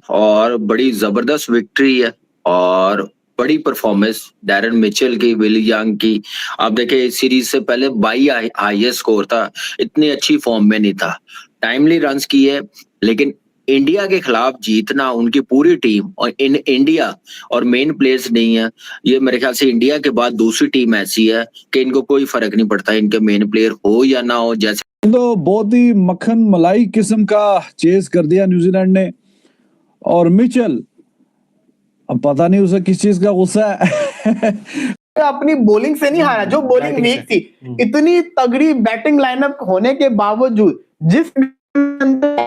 और बड़ी जबरदस्त विक्ट्री है और बड़ी परफॉर्मेंस डैरन मिचेल की, विल यंग की। आप देखें इस सीरीज से पहले 22 हाईएस्ट स्कोर था, इतनी अच्छी फॉर्म में नहीं था। टाइमली रन्स किए, लेकिन इंडिया के खिलाफ जीतना उनकी पूरी टीम और इन इंडिया और मेन प्लेयर्स नहीं है। ये मेरे ख्याल से इंडिया के बाद दूसरी टीम ऐसी है कि इनको कोई फर्क नहीं पड़ता इनके मेन प्लेयर हो या ना हो। जैसे तो बहुत ही मक्खन मलाई किस्म का चेस कर दिया न्यूजीलैंड ने। और मिचेल, अब पता नहीं उसे किस चीज का गुस्सा है। अपनी बॉलिंग से नहीं हारा, जो बॉलिंग वीक थी। इतनी तगड़ी बैटिंग लाइनअप होने के बावजूद जिस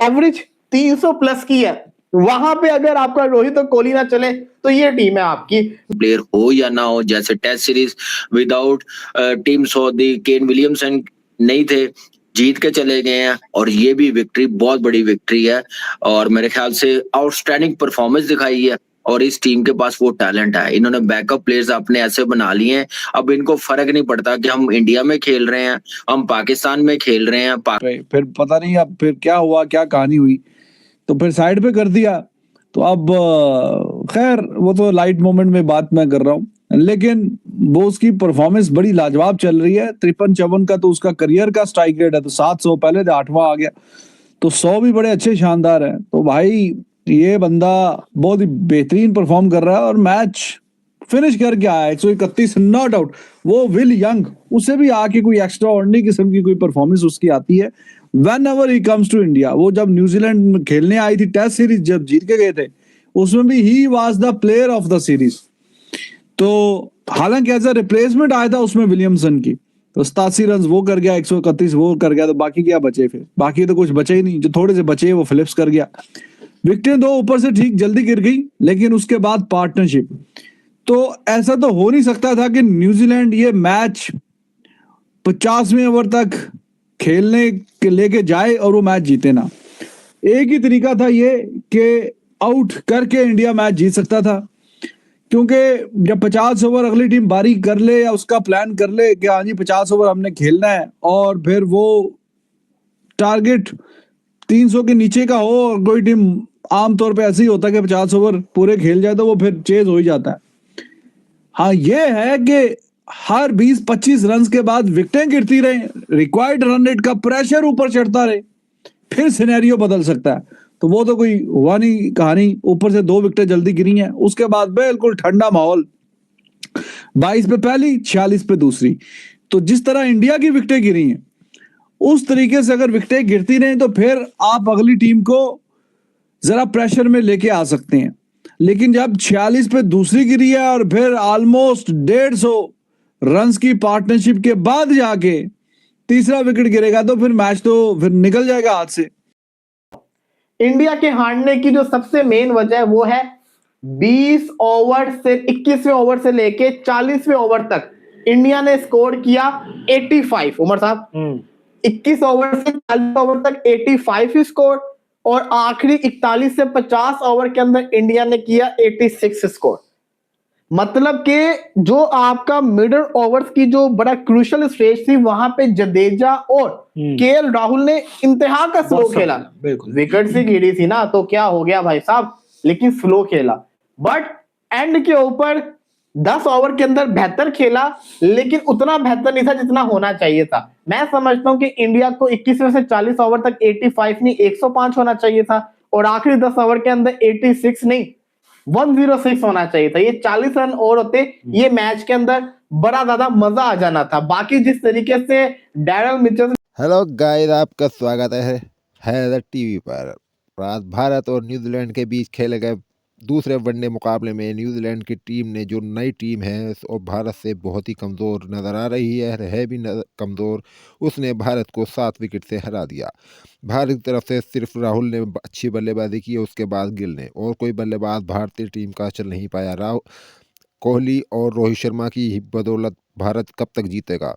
एवरेज 300 प्लस की है, वहां पे अगर आपका रोहित और कोहली ना चले तो ये टीम है आपकी। प्लेयर हो या ना हो, जैसे test series without Tim Southee, Kane Williamson नहीं थे, जीत के चले गए हैं और ये भी विक्ट्री, बहुत बड़ी विक्ट्री है। और मेरे ख्याल से आउटस्टैंडिंग परफॉर्मेंस दिखाई है और इस टीम के पास वो टैलेंट है। इन्होंने बैकअप प्लेयर्स अपने ऐसे बना लिए हैं, अब इनको फर्क नहीं पड़ता कि हम इंडिया में खेल रहे हैं, हम पाकिस्तान में खेल रहे हैं। फिर पता नहीं अब फिर क्या हुआ, क्या कहानी हुई, तो फिर साइड पे कर दिया। तो अब खैर वो तो लाइट मोमेंट में बात मैं कर रहा हूँ, लेकिन वो उसकी परफॉर्मेंस बड़ी लाजवाब चल रही है। 53-54 का तो उसका करियर का स्ट्राइक रेट है, तो 700 पहले तो 8वां आ गया, तो 100 भी बड़े अच्छे शानदार है। तो भाई ये बंदा बहुत ही बेहतरीन परफॉर्म कर रहा है और मैच फिनिश करके आया 131, नॉट आउट। वो विल यंग, उसे भी आके कोई एक्स्ट्रा ऑर्डिनरी किस्म की कोई परफॉर्मेंस उसकी आती है whenever he comes to India. वो जब न्यूजीलैंड में खेलने आई थी टेस्ट सीरीज, जब जीत के गए थे, उसमें भी he was the player of the series. तो हालांकि एज अ रिप्लेसमेंट आया था उसमें विलियमसन की, तो 87 रन वो कर गया, 131 वो कर गया, तो बाकी क्या बचे? फिर बाकी तो कुछ बचे ही नहीं, जो थोड़े से बचे वो फिलिप्स कर गया। विकेटें दो ऊपर से ठीक जल्दी गिर गई, लेकिन उसके बाद पार्टनरशिप। तो ऐसा तो हो नहीं सकता था कि न्यूजीलैंड ये मैच 50वें ओवर तक खेलने के लेके जाए और वो मैच जीते ना। एक ही तरीका था ये कि आउट करके इंडिया मैच जीत सकता था, क्योंकि जब 50 ओवर अगली टीम बारी कर ले या उसका प्लान कर ले कि हाँ जी 50 ओवर हमने खेलना है, और फिर वो टारगेट 300 के नीचे का हो, और कोई टीम आमतौर पे ऐसे ही होता है कि 50 ओवर पूरे खेल जाए तो वो फिर चेज हो ही जाता है। हाँ ये है कि हर 20-25 रन के बाद विकेटें गिरती रहे, रिक्वायर्ड रन रेट का प्रेशर ऊपर चढ़ता रहे, फिर सिनेरियो बदल सकता है। तो वो तो कोई हुआ नहीं कहानी, ऊपर से 2 विकेटें जल्दी गिरी हैं, उसके बाद बिल्कुल ठंडा माहौल, 22 पे पहली, 46 पे दूसरी। तो जिस तरह इंडिया की विकेटें गिरी हैं, उस तरीके से अगर विकेटें गिरती रही तो फिर आप अगली टीम को जरा प्रेशर में लेके आ सकते हैं। लेकिन जब 46 पे दूसरी गिरी है और फिर ऑलमोस्ट 150 रन की पार्टनरशिप के बाद जाके तीसरा विकेट गिरेगा, तो फिर मैच तो फिर निकल जाएगा हाथ से। इंडिया के हारने की जो सबसे मेन वजह है वो है 20 ओवर से 21वें ओवर से लेके 40वें ओवर तक इंडिया ने स्कोर किया 85। उमर साहब 21 ओवर से 40 ओवर तक 85 स्कोर, और आखिरी 41 से 50 ओवर के अंदर इंडिया ने किया 86 स्कोर। मतलब कि जो आपका मिडल ओवर्स की जो बड़ा क्रूशियल स्टेज थी, वहां पे जडेजा और केएल राहुल ने इंतहा का स्लो खेला। विकेट से गिरी थी ना, तो क्या हो गया भाई साहब, लेकिन स्लो खेला। बट एंड के ऊपर 10 ओवर के अंदर बेहतर खेला, लेकिन उतना बेहतर नहीं था जितना होना चाहिए था। मैं समझता हूं कि इंडिया को 21 में से 40 ओवर तक 85 नहीं 105 होना चाहिए था, और आखिरी 10 ओवर के अंदर 86 नहीं 106 होना चाहिए था। ये 40 रन और होते, ये मैच के अंदर बड़ा ज्यादा मजा आ जाना था। बाकी जिस तरीके से डैरल मिचेल। हेलो गाइस, आपका स्वागत है हैदर टीवी पर। रात भारत और न्यूजीलैंड के बीच खेले गए दूसरे वनडे मुकाबले में न्यूजीलैंड की टीम ने, जो नई टीम है और भारत से बहुत ही कमज़ोर नज़र आ रही है भी कमज़ोर, उसने भारत को 7 विकेट से हरा दिया। भारत की तरफ से सिर्फ राहुल ने अच्छी बल्लेबाजी की, उसके बाद गिल ने, और कोई बल्लेबाज भारतीय टीम का चल नहीं पाया। कोहली और रोहित शर्मा की बदौलत भारत कब तक जीतेगा।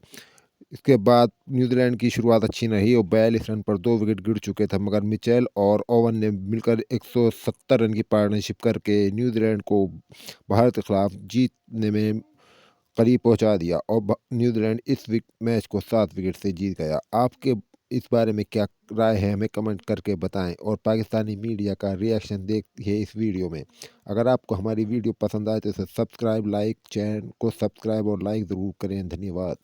इसके बाद न्यूजीलैंड की शुरुआत अच्छी नहीं और 42 रन पर 2 विकेट गिर चुके थे, मगर मिचेल और ओवन ने मिलकर 170 रन की पार्टनरशिप करके न्यूजीलैंड को भारत के खिलाफ जीतने में करीब पहुंचा दिया और न्यूजीलैंड इस मैच को 7 विकेट से जीत गया। आपके इस बारे में क्या राय है हमें कमेंट करके बताएं और पाकिस्तानी मीडिया का रिएक्शन देखिए इस वीडियो में। अगर आपको हमारी वीडियो पसंद आए तो इसे सब्सक्राइब, लाइक, चैनल को सब्सक्राइब और लाइक ज़रूर करें। धन्यवाद।